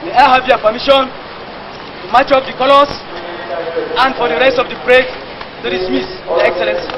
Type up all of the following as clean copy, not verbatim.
May I have your permission to match up the colors and for the rest of the parade to dismiss, Your Excellency.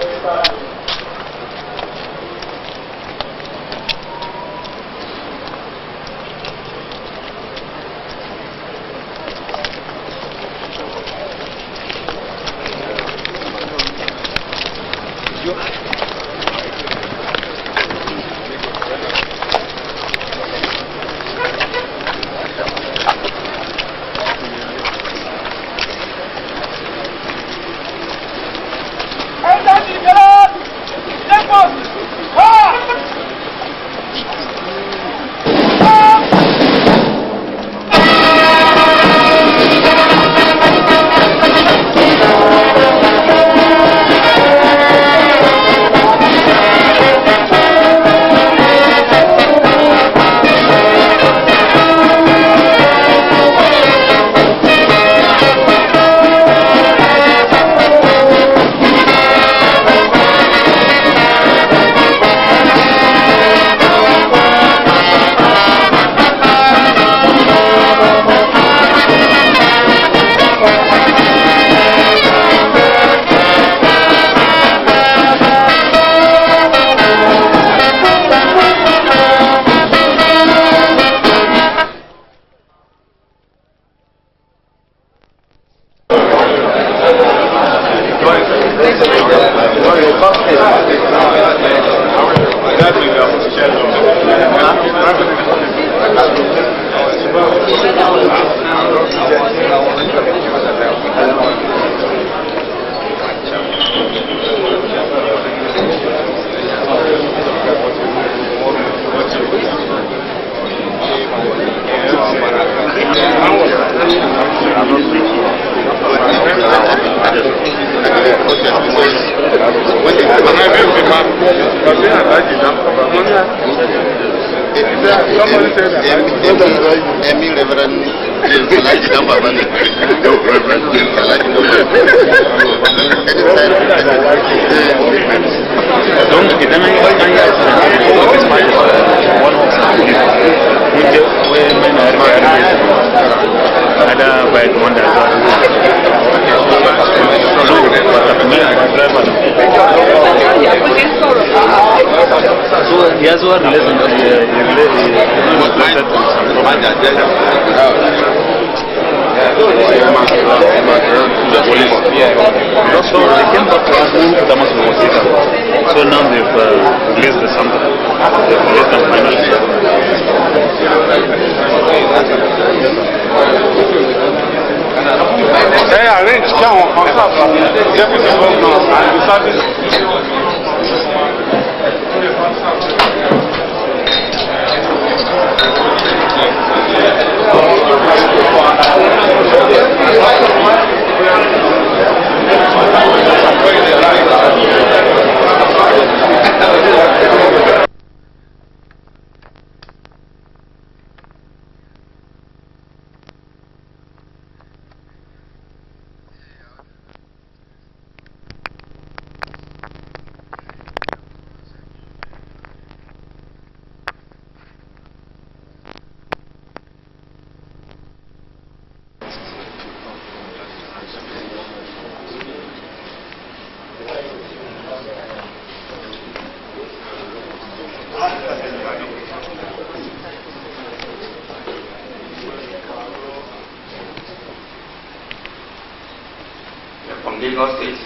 From Lagos State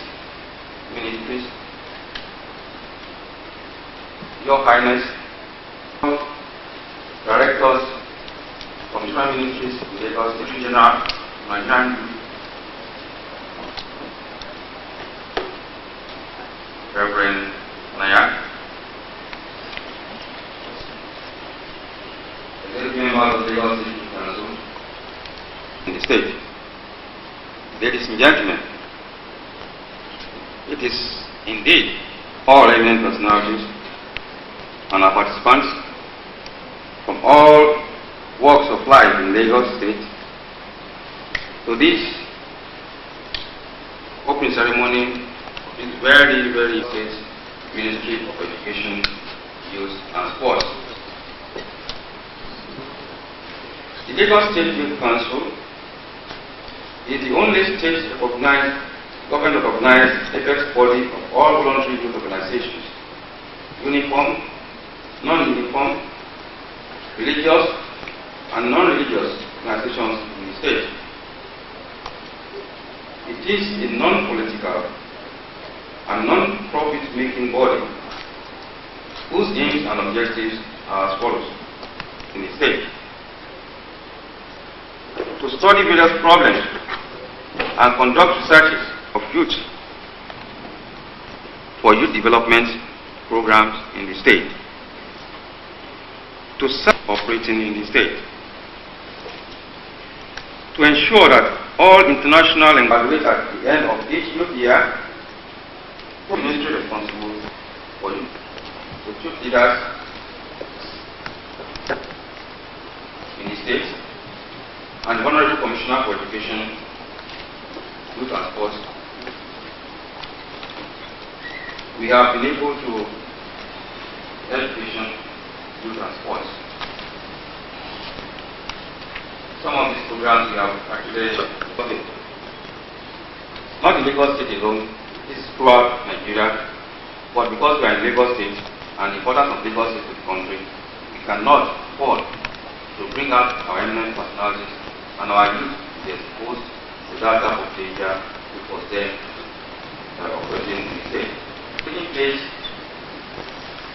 Ministries, Your Highness, Directors from different ministries in Lagos State Regional, Nigerian, Reverend Nayak, executive members of Lagos State Council in the state. Ladies and gentlemen, it is indeed all eminent personalities and our participants from all walks of life in Lagos State to this opening ceremony of this very, very state Ministry of Education, Youth and Sports. The Lagos State Youth Council is the only government-recognized apex body of all voluntary youth organizations, uniform, non-uniform, religious, and non-religious organizations in the state. It is a non-political and non-profit making body whose aims and objectives are as follows in the state: to study various problems and conduct researches of youth for youth development programs in the state, to start operating in the state, to ensure that all international evaluations at the end of each youth year, the ministry responsible for youth, the youth leaders in the state, and the Honorable Commissioner for Education, Youth and Sports. We have been able to education, youth and sports. Some of these programs we have actually started. Not in Lagos State alone, this is throughout Nigeria, but because we are in Lagos State and the importance of Lagos State to the country, we cannot afford to bring out our eminent personalities and our youth to be exposed to that type of danger which was there operating in the state. Taking place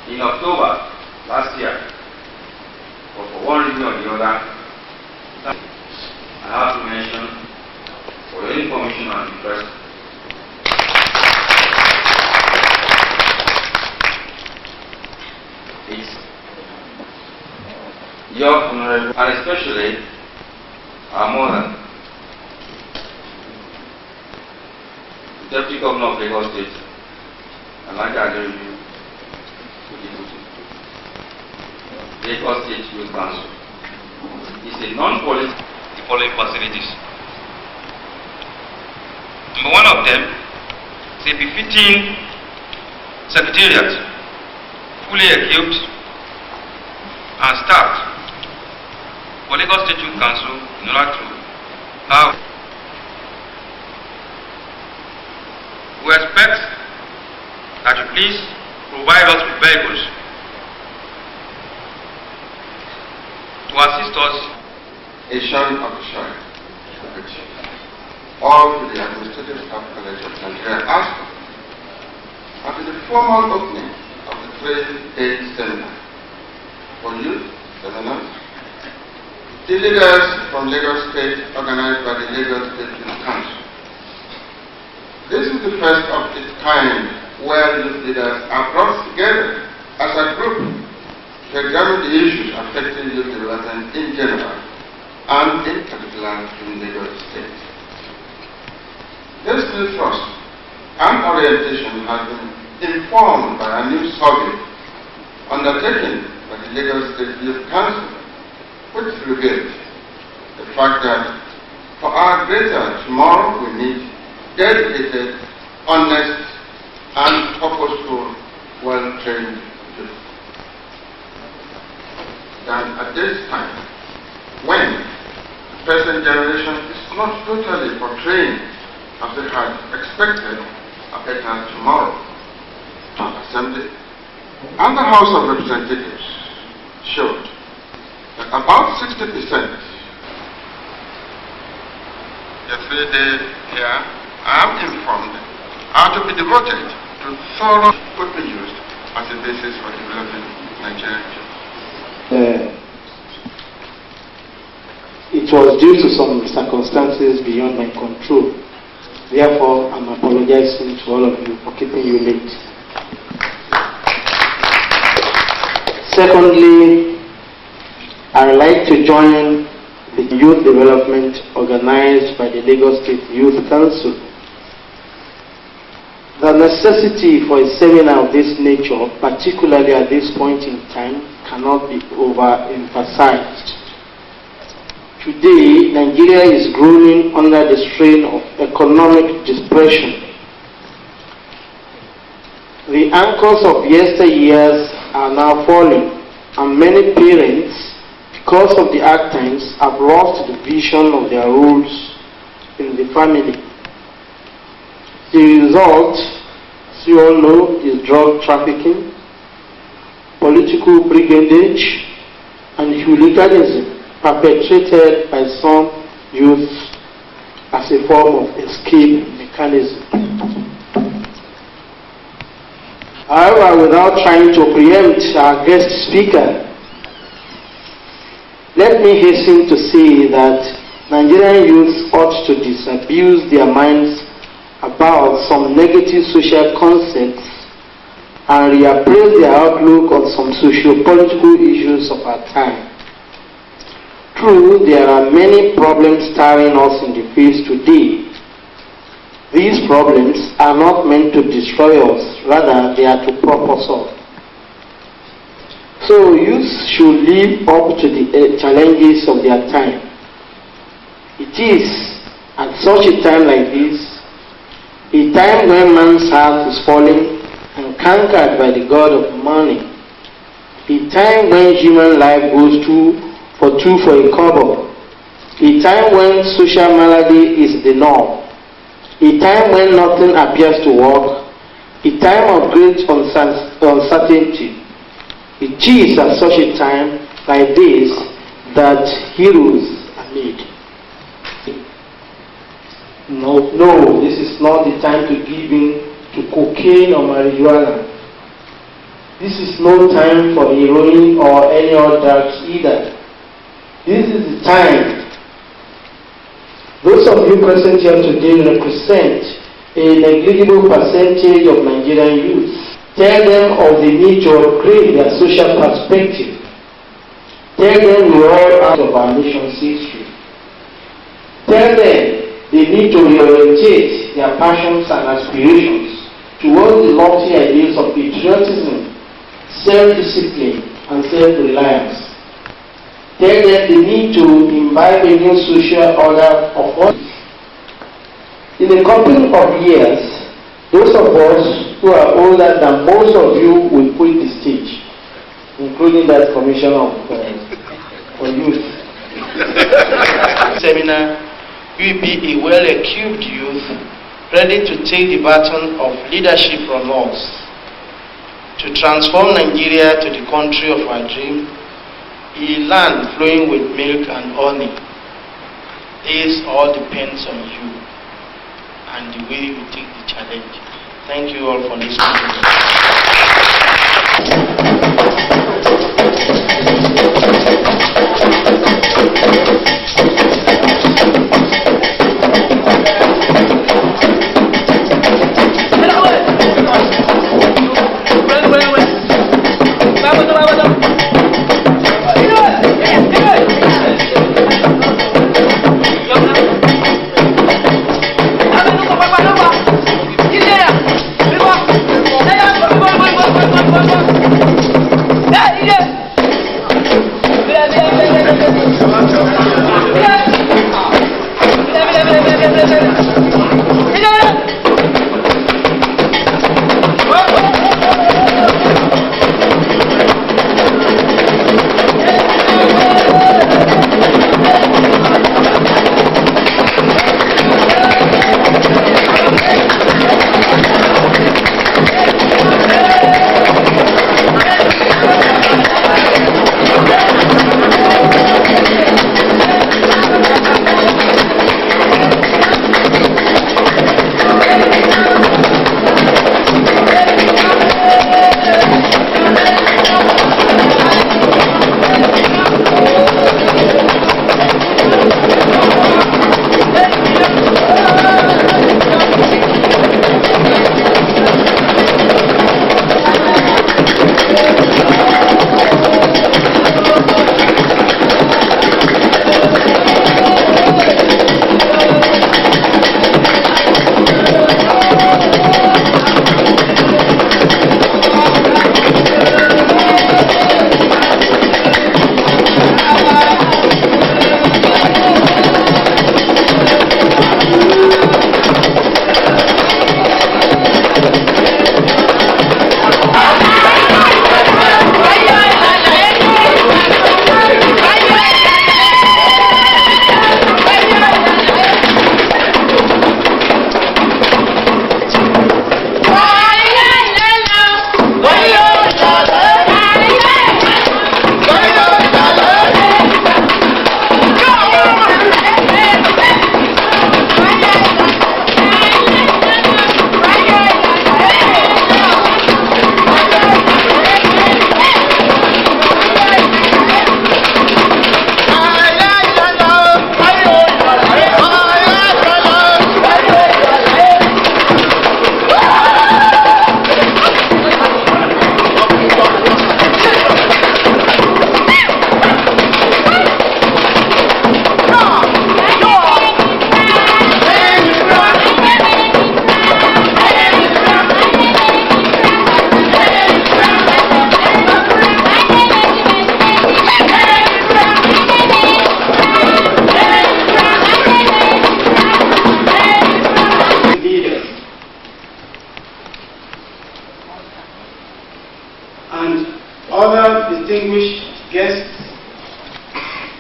in October last year, but for one reason or the other, I have to mention, for your information and interest, it's your honorable, and especially our mother, the Deputy Governor of Lagos State, Alhaja Aderounmu Ojimobi, Lagos State Youth Council, is a non-political the following facilities. Number one of them is a befitting secretariat, fully equipped and staffed for Lagos State Youth Council in order to have. We expect that you please provide us with vehicles to assist us. Asian official, all to the Administrative Staff College of Nigeria ASCO, after the formal opening of the 3-day seminar for youth seminars, the leaders from Lagos State organized by the Lagos State Youth Council. This is the first of its kind where youth leaders are brought together as a group to examine the issues affecting youth development in general and in particular in Lagos State. This new thrust and orientation has been informed by a new survey undertaken by the Lagos State Youth Council, which revealed the fact that for our greater tomorrow we need dedicated, honest, and purposeful, well-trained youth. That at this time, when the present generation is not totally portraying as they had expected a better tomorrow, the Assembly and the House of Representatives showed that about 60%, the 3-day here, I am informed, are to be devoted to thorough could be used as a basis for developing Nigerian youth. It was due to some circumstances beyond my control. Therefore, I'm apologizing to all of you for keeping you late. Secondly, I would like to join the youth development organized by the Lagos State Youth Council. The necessity for a seminar of this nature, particularly at this point in time, cannot be overemphasized. Today, Nigeria is groaning under the strain of economic depression. The anchors of yesteryears are now falling, and many parents because of the hard times, have lost the vision of their roles in the family. The result, as you all know, is drug trafficking, political brigandage, and hooliganism perpetrated by some youth as a form of escape mechanism. However, without trying to preempt our guest speaker, let me hasten to say that Nigerian youth ought to disabuse their minds about some negative social concepts and reappraise their outlook on some socio-political issues of our time. True, there are many problems staring us in the face today. These problems are not meant to destroy us, rather they are to prop us up. So youth should live up to the challenges of their time. It is at such a time like this, a time when man's heart is falling and conquered by the god of money, a time when human life goes two for a kobo, a time when social malady is the norm, a time when nothing appears to work, a time of great uncertainty. It is at such a time like this that heroes are made. No, this is not the time to give in to cocaine or marijuana. This is no time for heroin or any other drugs either. This is the time. Those of you present here today represent a negligible percentage of Nigerian youth. Tell them of the need to upgrade their social perspective. Tell them we are all out of our nation's history. Tell them they need to reorientate their passions and aspirations towards the lofty ideals of patriotism, self-discipline, and self-reliance. Tell them they need to imbibe a new social order of all. In a couple of years, those of us who are older than most of you will quit the stage, including that commissioner for youth. Seminar, you will be a well-equipped youth, ready to take the baton of leadership from us, to transform Nigeria to the country of our dream, a land flowing with milk and honey. This all depends on you and the way you take the challenge. Thank you all for listening to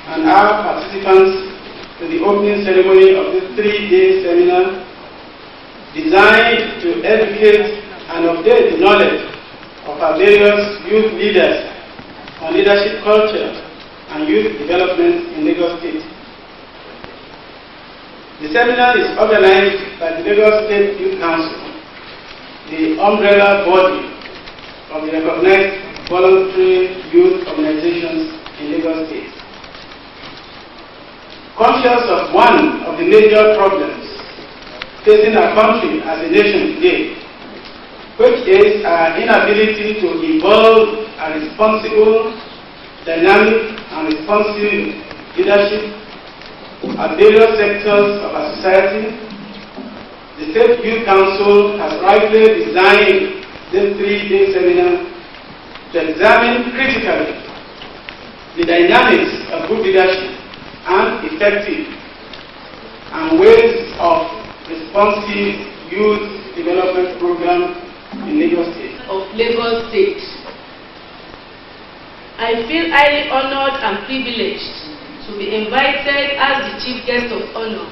and our participants to the opening ceremony of this 3-day seminar designed to educate and update the knowledge of our various youth leaders on leadership culture and youth development in Lagos State. The seminar is organized by the Lagos State Youth Council, the umbrella body of the recognized voluntary youth organizations in Lagos State. Conscious of one of the major problems facing our country as a nation today, which is our inability to evolve a responsible, dynamic, and responsive leadership at various sectors of our society, the State Youth Council has rightly designed this 3-day seminar to examine critically the dynamics of good leadership and effective and ways of responsive youth development program in Lagos State. I feel highly honored and privileged to be invited as the chief guest of honor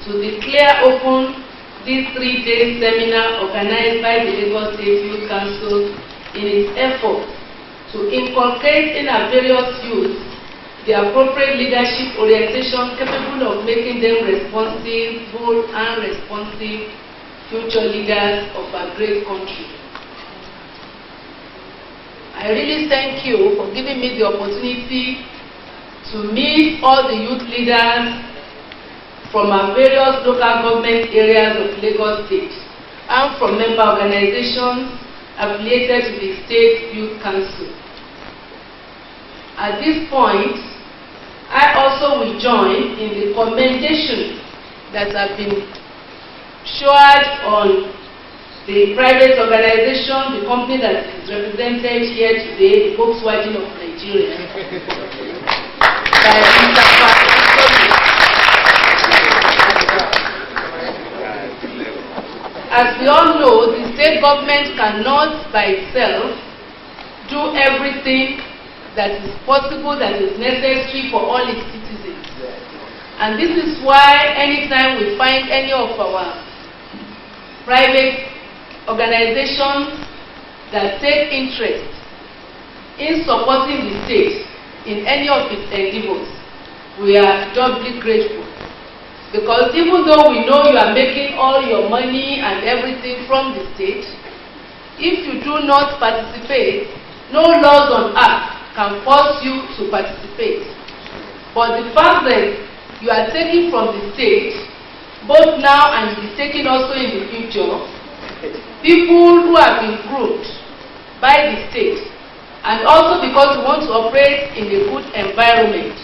to declare open this 3-day seminar organized by the Lagos State Youth Council in its effort to inculcate in our various youth the appropriate leadership orientation capable of making them responsible and responsive future leaders of our great country. I really thank you for giving me the opportunity to meet all the youth leaders from our various local government areas of Lagos State and from member organizations affiliated to the State Youth Council. At this point, I also will join in the commendation that have been showered on the private organization, the company that is represented here today, the Volkswagen of Nigeria, by Mr. Patrick. As we all know, the state government cannot by itself do everything that is possible, that is necessary for all its citizens. And this is why anytime we find any of our private organizations that take interest in supporting the state in any of its endeavors, we are doubly grateful. Because even though we know you are making all your money and everything from the state, if you do not participate, no laws on earth can force you to participate. But the fact that you are taking from the state, both now and will be taken also in the future, people who have been groomed by the state, and also because we want to operate in a good environment,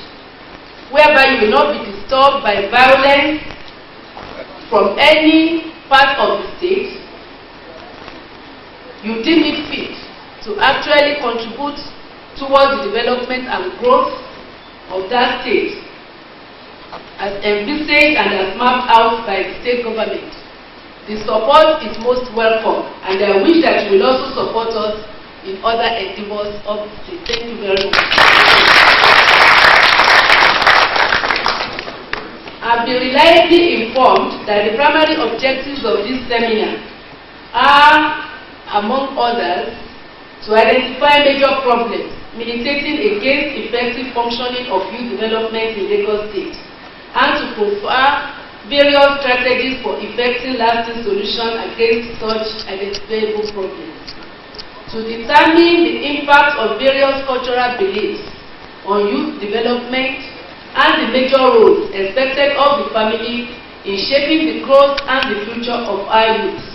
whereby you will not be disturbed by violence from any part of the state, you deem it fit to actually contribute towards the development and growth of that state as envisaged and as mapped out by the state government. The support is most welcome, and I wish that you will also support us in other endeavors of the state. Thank you very much. I've been reliably informed that the primary objectives of this seminar are, among others, to identify major problems militating against effective functioning of youth development in Lagos State, and to profile various strategies for effecting lasting solutions against such identifiable problems. To determine the impact of various cultural beliefs on youth development and the major roles expected of the family in shaping the growth and the future of our youth.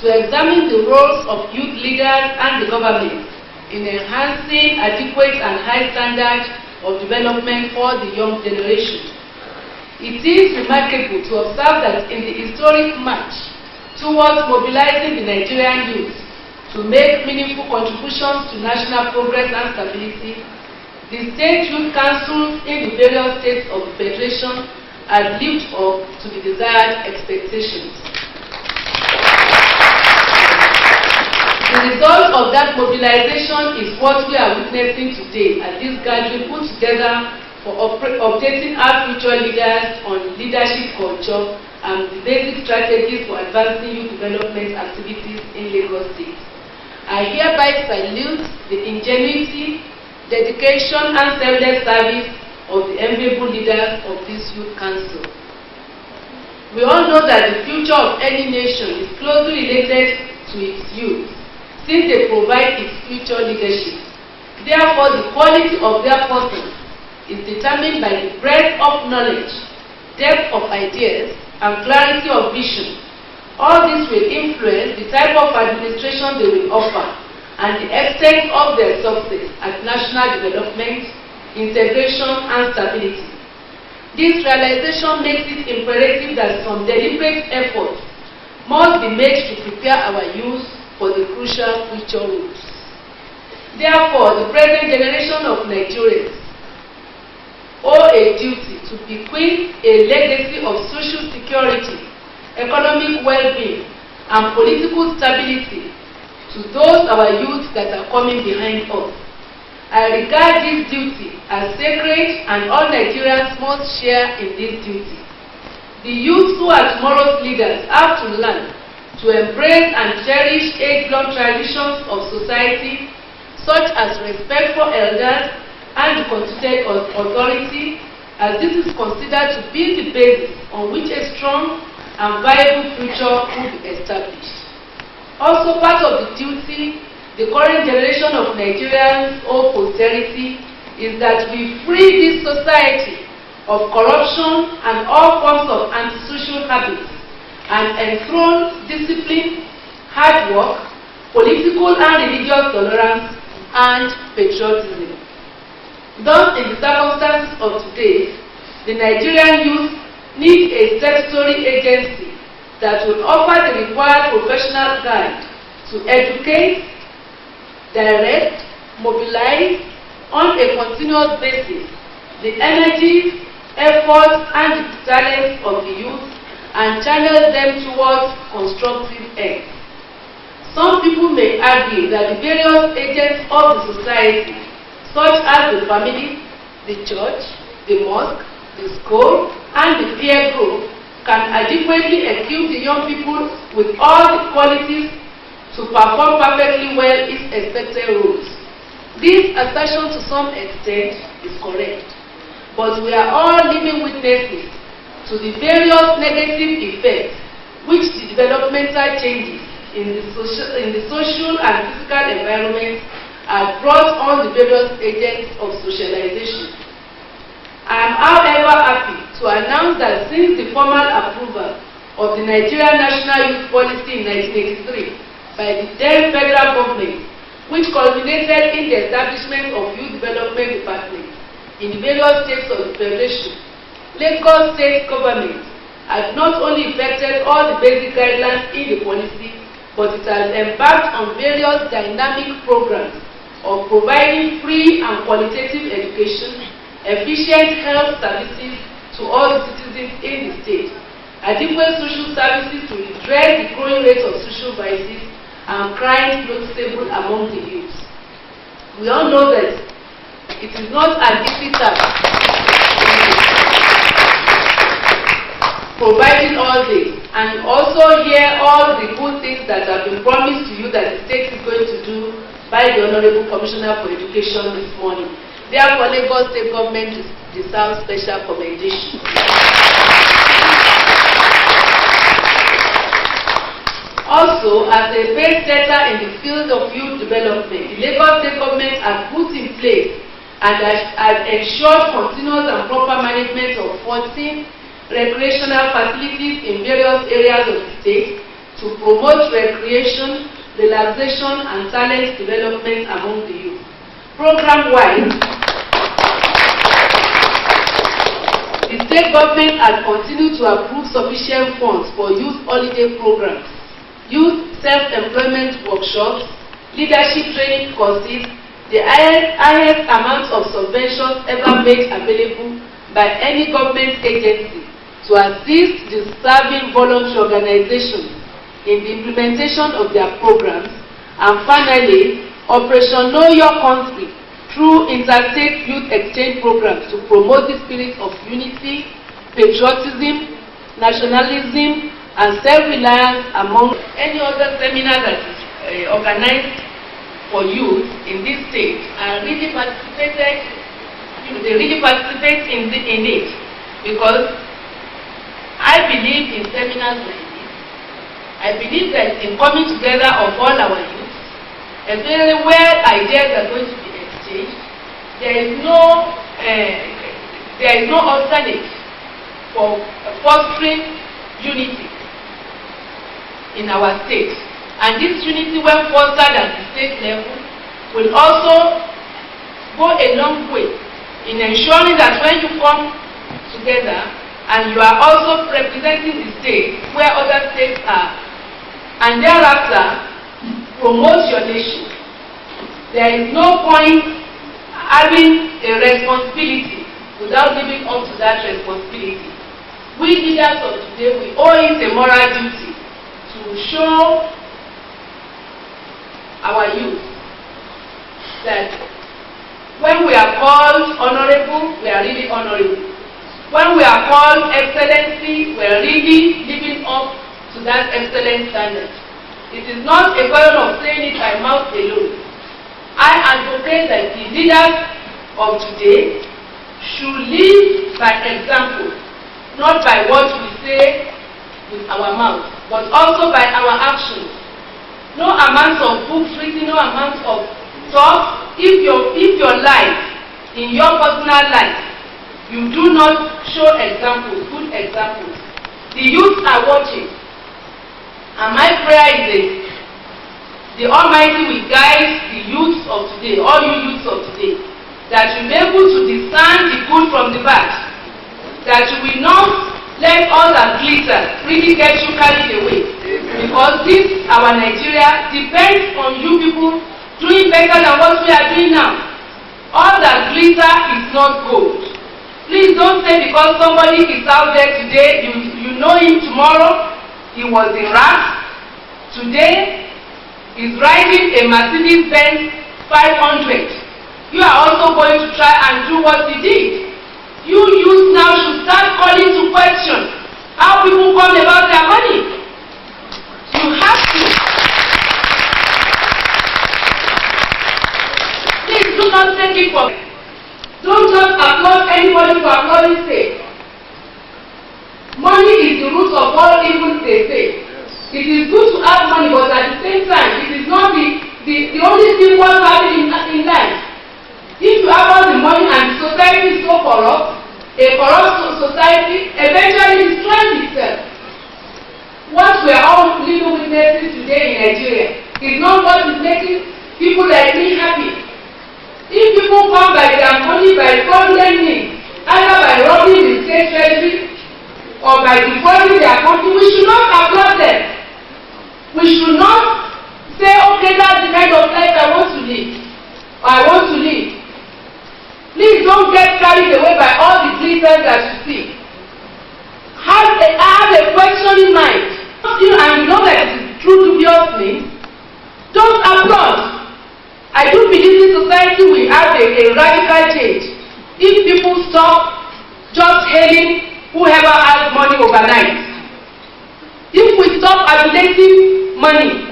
To examine the roles of youth leaders and the government in enhancing adequate and high standards of development for the young generation. It is remarkable to observe that in the historic march towards mobilizing the Nigerian youth to make meaningful contributions to national progress and stability, the state youth councils in the various states of the Federation have lived up to the desired expectations. The result of that mobilization is what we are witnessing today at this gathering put together for updating our future leaders on leadership culture and the basic strategies for advancing youth development activities in Lagos State. I hereby salute the ingenuity, dedication, and selfless service of the enviable leaders of this Youth Council. We all know that the future of any nation is closely related to its youth, since they provide its future leadership. Therefore, the quality of their persons is determined by the breadth of knowledge, depth of ideas, and clarity of vision. All this will influence the type of administration they will offer and the extent of their success at national development, integration, and stability. This realization makes it imperative that some deliberate efforts must be made to prepare our youth for the crucial future roles. Therefore, the present generation of Nigerians owe a duty to bequeath a legacy of social security, economic well-being, and political stability to those our youth that are coming behind us. I regard this duty as sacred, and all Nigerians must share in this duty. The youth who are tomorrow's leaders have to learn to embrace and cherish age-long traditions of society, such as respect for elders and constituted authority, as this is considered to be the basis on which a strong and viable future will be established. Also, part of the duty the current generation of Nigerians owe posterity is that we free this society of corruption and all forms of antisocial habits and enthrone discipline, hard work, political and religious tolerance, and patriotism. Thus, in the circumstances of today, the Nigerian youth need a statutory agency that will offer the required professional guide to educate, direct, mobilize on a continuous basis the energies, efforts, and the talents of the youth and channel them towards constructive ends. Some people may argue that the various agents of the society, such as the family, the church, the mosque, the school, and the peer group, can adequately equip the young people with all the qualities to perform perfectly well its expected roles. This assertion to some extent is correct, but we are all living witnesses to the various negative effects which the developmental changes in the social and physical environment have brought on the various agents of socialization. I am, however, happy to announce that since the formal approval of the Nigerian National Youth Policy in 1983 by the then federal government, which culminated in the establishment of Youth Development Department in the various states of the Federation, Lagos State Government has not only effected all the basic guidelines in the policy, but it has embarked on various dynamic programs of providing free and qualitative education, efficient health services to all the citizens in the state, adequate social services to redress the growing rate of social vices and crime noticeable among the youth. We all know that it is not an easy task providing all this, and also hear all the good things that have been promised to you that the state is going to do by the Honorable Commissioner for Education this morning. Therefore, Lagos State Government deserves special commendation. Also, as a pace setter in the field of youth development, the Lagos State Government has put in place and has ensured continuous and proper management of 14 recreational facilities in various areas of the state to promote recreation, relaxation, and talent development among the youth. Program-wise, the state government has continued to approve sufficient funds for youth holiday programs, youth self-employment workshops, leadership training courses, the highest amount of subventions ever made available by any government agency to assist the serving voluntary organizations in the implementation of their programs. And finally, Operation Know Your Country through interstate youth exchange programs to promote the spirit of unity, patriotism, nationalism, and self-reliance among any other seminar that is organized for youth in this state, and really participated. They really participate in it, because I believe in seminars like this. I believe that in coming together of all our youth, especially where ideas are going to be exchanged, there is no alternate for fostering unity in our state. And this unity, when fostered at the state level, will also go a long way in ensuring that when you come together and you are also representing the state where other states are, and thereafter promote your nation, there is no point having a responsibility without living up to that responsibility. We leaders of today, we owe it a moral duty to show our youth that when we are called honorable, we are really honorable. When we are called excellency, we are really living up to that excellent standard. It is not a question of saying it by mouth alone. I advocate that the leaders of today should live by example, not by what we say with our mouth, but also by our actions. No amount of books written, no amount of talk. If your life, in your personal life, you do not show examples, good examples, the youth are watching. And my prayer is that the Almighty will guide the youth of today, all you youths of today, that you will be able to discern the good from the bad, that you will not let all that glitter really get you carried away. Because this, our Nigeria, depends on you people doing better than what we are doing now. All that glitter is not gold. Please don't say because somebody is out there today, you know him tomorrow, he was in RAS. Today, he's riding a Mercedes-Benz 500. You are also going to try and do what he did. You youth now should start calling to question how people come about their money. You have to. Please do not take it for. Don't just applaud anybody for applauding sake. Money is the root of all evil, they say. It is good to have money, but at the same time, it is not the only thing worth having in life. If you have all the money and society is so corrupt, a corrupt society eventually destroys itself. What we are all living witnesses today in Nigeria is not what is making people like me happy. If people come by their money by fraudulent means, either by robbing the state treasury or by defrauding their company, we should not applaud them. We should not say, okay, that's the kind of life I want to live, or I want to live. Please don't get carried away by all the glitters that you see. Have a questioning mind. And you know that it is true dubious things. Don't applaud. I do believe this society will have a radical change if people stop just hailing whoever has money overnight. If we stop adulating money,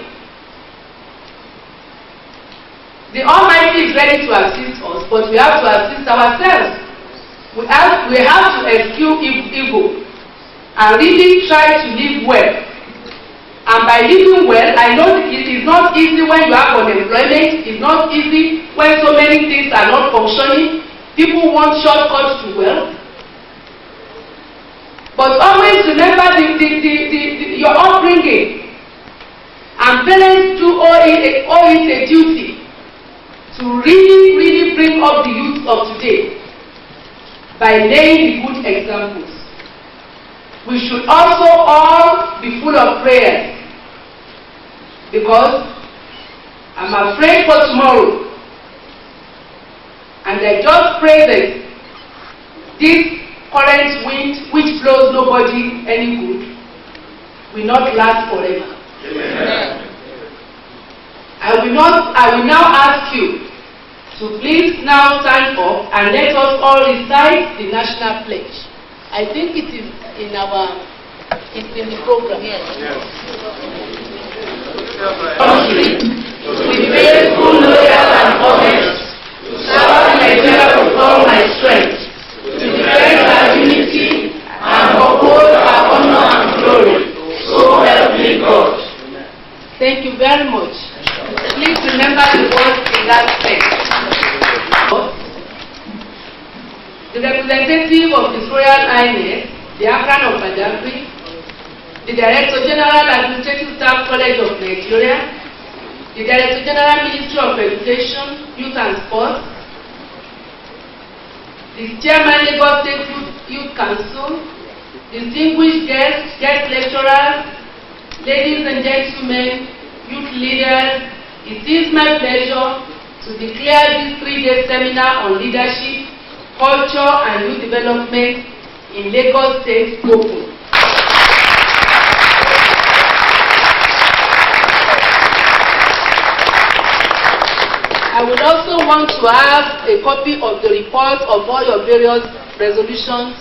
the Almighty is ready to assist us, but we have to assist ourselves. We have to eschew evil and really try to live well. And by living well, I know it is not easy when you have unemployment. It's not easy when so many things are not functioning. People want shortcuts to wealth. But always remember your upbringing. And parents do owe it a duty to really bring up the youth of today by laying the good examples. We should also all be full of prayers, because I'm afraid for tomorrow, and I just pray that this current wind, which blows nobody any good, will not last forever. Amen. I will now ask you to please now stand up and let us all recite the national pledge. I think it is in the program. Yes. Country, with faithful, loyal, and honest, to serve Nigeria with all my strength, to defend our unity and uphold our honor and glory. So help me God. Thank you very much. Please remember the words in that text. The representative of His Royal Highness, the Akran of Badagry, the Director General Administrative Staff College of Nigeria, the Director General Ministry of Education, Youth and Sports, the Chairman Lagos State Youth Council, distinguished guests, guest lecturers, ladies and gentlemen, youth leaders, it is my pleasure to declare this 3-day seminar on leadership, culture and youth development in Lagos State open. I would also want to have a copy of the report of all your various resolutions